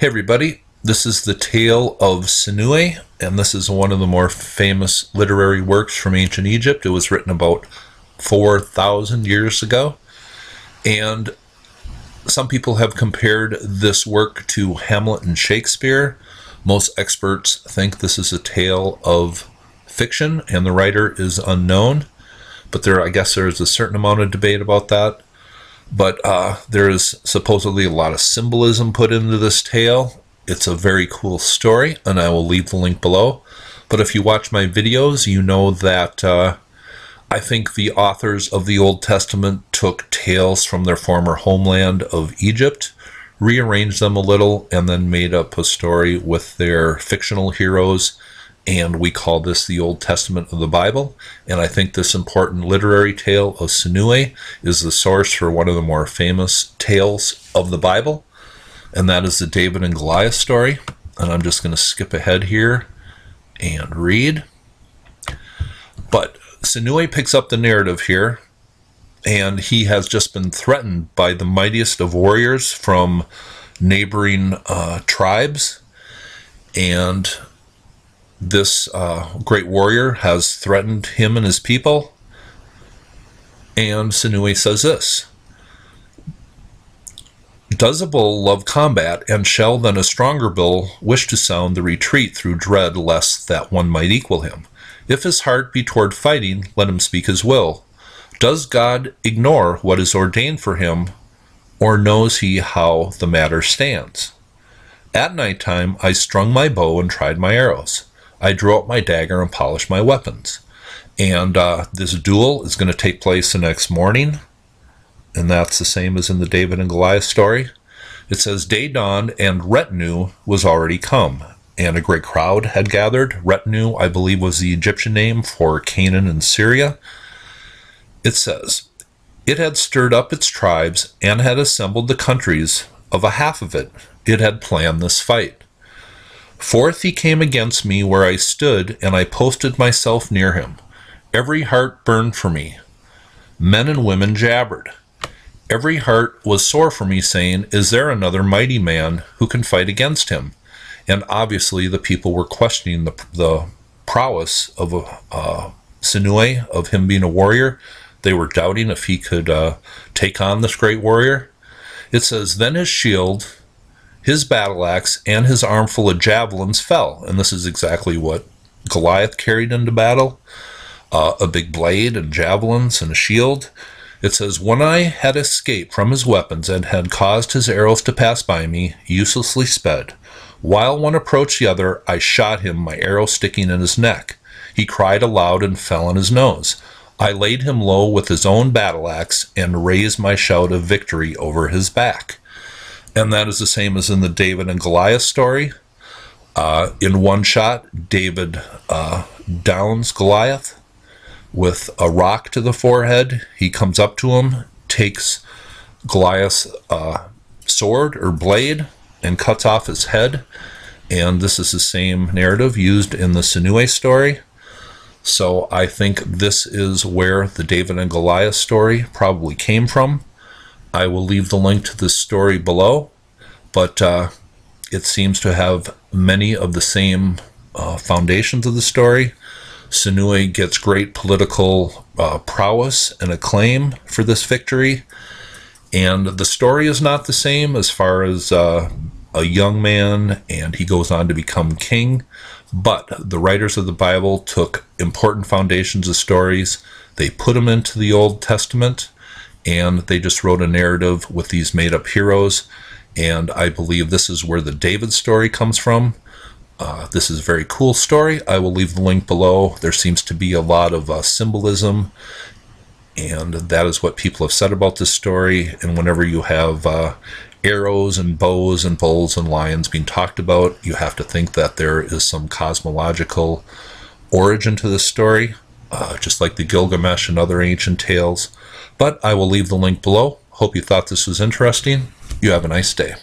Hey everybody, this is the Tale of Sinuhe, and this is one of the more famous literary works from ancient Egypt. It was written about 4,000 years ago, and some people have compared this work to Hamlet and Shakespeare. Most experts think this is a tale of fiction, and the writer is unknown, but I guess there is a certain amount of debate about that. But there is supposedly a lot of symbolism put into this tale. It's a very cool story, and I will leave the link below. But if you watch my videos, you know that I think the authors of the Old Testament took tales from their former homeland of Egypt, rearranged them a little, and then made up a story with their fictional heroes. And we call this the Old Testament of the Bible. And I think this important literary tale of Sinuhe is the source for one of the more famous tales of the Bible. And that is the David and Goliath story. And I'm just going to skip ahead here and read. But Sinuhe picks up the narrative here. And he has just been threatened by the mightiest of warriors from neighboring tribes. And this great warrior has threatened him and his people. And Sinuhe says this: "Does a bull love combat, and shall then a stronger bull wish to sound the retreat through dread lest that one might equal him? If his heart be toward fighting, let him speak his will. Does God ignore what is ordained for him, or knows he how the matter stands? At night time I strung my bow and tried my arrows. I drew out my dagger and polished my weapons." And this duel is going to take place the next morning. And that's the same as in the David and Goliath story. It says, "Day dawned, and retinue was already come, and a great crowd had gathered." Retinue, I believe, was the Egyptian name for Canaan and Syria. It says, "It had stirred up its tribes, and had assembled the countries of a half of it. It had planned this fight. Forth he came against me where I stood, and I posted myself near him. Every heart burned for me. Men and women jabbered. Every heart was sore for me, saying, 'Is there another mighty man who can fight against him?'" And obviously the people were questioning the prowess of Sinuhe, of him being a warrior. They were doubting if he could take on this great warrior. It says, "Then his shield, his battle axe, and his armful of javelins fell." And this is exactly what Goliath carried into battle. A big blade and javelins and a shield. It says, "When I had escaped from his weapons and had caused his arrows to pass by me, uselessly sped. While one approached the other, I shot him, my arrow sticking in his neck. He cried aloud and fell on his nose. I laid him low with his own battle axe and raised my shout of victory over his back." And that is the same as in the David and Goliath story. In one shot, David downs Goliath with a rock to the forehead. He comes up to him, takes Goliath's sword or blade, and cuts off his head. And this is the same narrative used in the Sinuhe story. So I think this is where the David and Goliath story probably came from. I will leave the link to this story below, but it seems to have many of the same foundations of the story. Sinuhe gets great political prowess and acclaim for this victory, and the story is not the same as far as a young man, and he goes on to become king. But the writers of the Bible took important foundations of stories, they put them into the Old Testament, and they just wrote a narrative with these made-up heroes. And I believe this is where the David story comes from. This is a very cool story. I will leave the link below. There seems to be a lot of symbolism, and that is what people have said about this story. And whenever you have arrows and bows and bulls and lions being talked about, you have to think that there is some cosmological origin to this story, just like the Gilgamesh and other ancient tales. But I will leave the link below. Hope you thought this was interesting. You have a nice day.